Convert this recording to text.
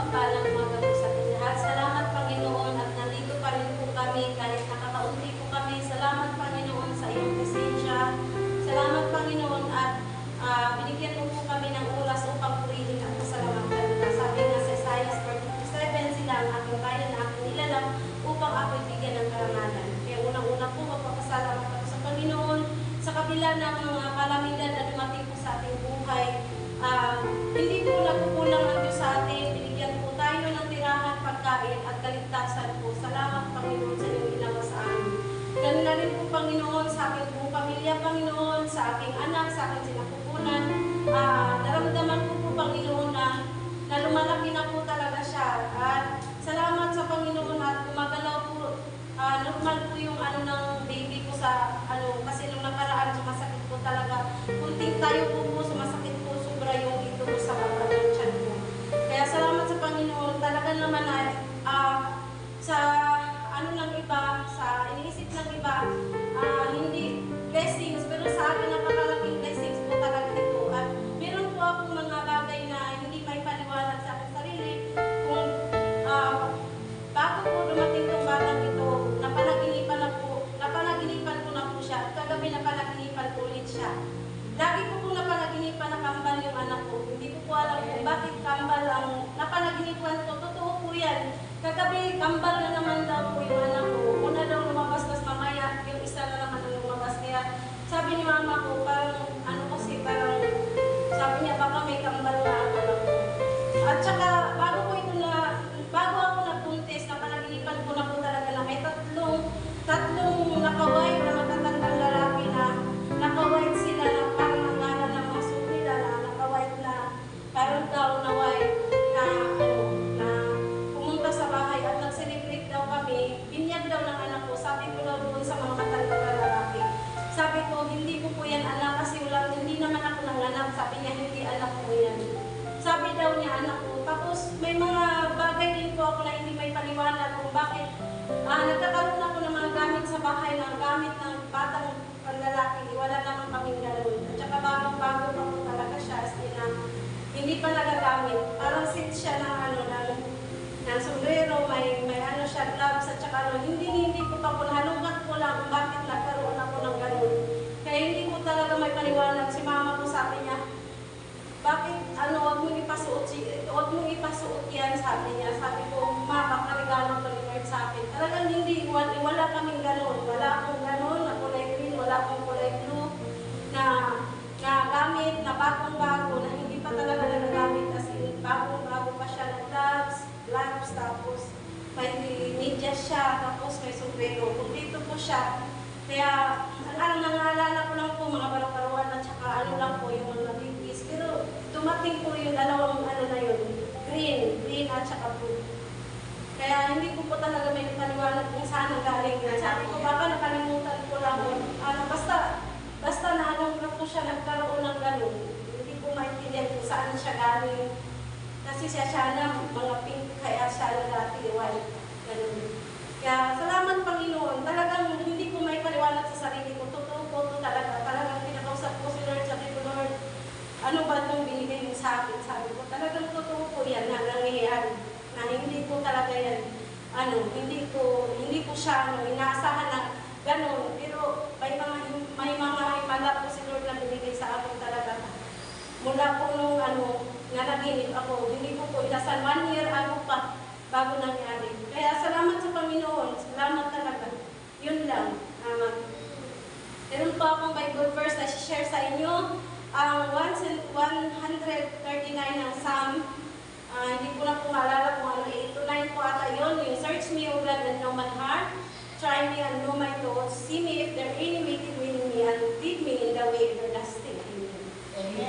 mapagpalang umaga po sa ating lahat. Salamat Panginoon at nandito pa rin po kami kahit nakakaunti po kami. Salamat Panginoon sa iyong presensya. Salamat Panginoon at binigyan mo po kami ng oras upang purihin at pasalamatan ka. Sabi nga sa Isaiah 47, sila ang aking bayan na aking nilalang upang ako'y bigyan ng karangalan. Kaya unang-una po magpapasalamat ako sa Panginoon sa kabila ng mga kalamidad na dumating po sa ating buhay. Hindi po nagkukulang ang Diyos sa atin. Binigyan po tayo ng tirahan, pagkain at kaligtasan po. Salamat Panginoon sa iyong ginawa sa amin. Ganun na rin po Panginoon sa aking buong pamilya, Panginoon, sa aking anak, sa aking sinapupunan. Naramdaman ko po Panginoon na lumalaki na po talaga siya. At salamat sa Panginoon at gumagalaw po. Normal po yung ng baby ko sa kasi nung nakaraan sumasakit po talaga. Kunting tayo po sumasakit po sobra yung ito po sa baba ng tiyan ko. Kaya salamat sa Panginoon. Talaga naman ay sa ng iba, sa iniisip ng iba, hindi blessings, pero sa akin napakalaking blessings po talaga ito. At meron po akong mga bagay na hindi may paliwanag sa aking sarili. Kung bago po dumating itong batang ito, napanaginipan ko na po siya. At kagabi napanaginipan ko ulit siya. Lagi ko pong napanaginipan na kambal yung anak ko. Hindi ko po alam kung bakit kambal ang napanaginipan ko. Totoo po yan. Kagabi, kambal na naman daw po yung anak ko. Una daw lumabas, tas mamaya, yung isa na naman ang lumabas. Kaya sabi ni mama ko, parang parang sabi niya, baka may kambal na ang anak ko. At saka, bago ako nagbuntis, napanaginipan ko na po talaga na may tatlong nakaway na matatandang lalaki na nakaway sila na parang nangalan ng mga suit nila na nakaway na parang daw na white na pumunta sa bahay at nag-celebrate daw kami. Binyag daw ng anak ko. Sabi ko daw doon sa mga matandang lalaki. Sabi ko, hindi ko po yan anak kasi hindi naman ako nanganak. Sabi niya, hindi anak ko yan. Sabi daw niya, anak ko. Tapos may mga bagay din po ako na hindi may paliwanag kung bakit nagkakaroon ako ng mga gamit sa bahay na gamit ng batang panlalaki. Wala naman kaming gano'n. At saka bago pa po talaga siya as hindi pa nagagamit. Parang sit siya ng sombrero, may siya, gloves, at saka hindi ko pa po nahalungkat ko lang kung bakit nagkaroon ako ng gano'n. Kaya hindi ko talaga may paliwanag. Si mama ko sabi niya, bakit huwag mong ipasuot yan, sabi niya. Sabi ko, ma, baka regalo pa ni Lord sa akin. Talagang wala kaming gano'n. Wala akong gano'n na kulay green, wala akong kulay blue na gamit, na bagong-bago, na hindi pa talaga nagagamit. Kasi bagong-bago pa siya ng gloves, tapos may medyas siya, tapos may sombrero. Dito po siya. Kaya, nangalala ko lang po, mga baraparuan at saka lang po yung mga bibis. Pero dumating po yung dalawang na yun, green at saka blue. Kaya hindi ko po talaga may paliwanag kung saan ang galing yan. Sabi ko, baka nakalimutan ko lang. Basta na ko siya nagkaroon ng gano'n. Hindi ko maintindihan kung saan siya galing. Kasi siya na mga pink, kaya siya na dati white. Gano'n. Kaya salamat Panginoon. Talagang hindi ko may paliwanag sa sarili ko. Totoo po ito talaga. Talagang pinakausap ko si Lord. Sabi ko, Lord, ano ba itong binigay mo sa akin? Sabi ko, talagang totoo po yan na nangyayari. Na hindi ko talaga yan, hindi ko siya, inaasahan na gano'n. Pero may mga himala po si Lord na binigay sa akin talaga. Mula po nung nanaginip ako, hindi ko po inasal 1 year pa bago nangyari. Kaya salamat sa Panginoon. Salamat talaga. Yun lang. Meron pa akong Bible verse na share sa inyo. Ang 139 ng Psalm. Hindi ko na po maalala kung 8 to 9 po ata yun. Yung search me, O God, and know my heart. Try me and know my thoughts. See me if there any wicked way in me, and lead me in the way everlasting. Amen.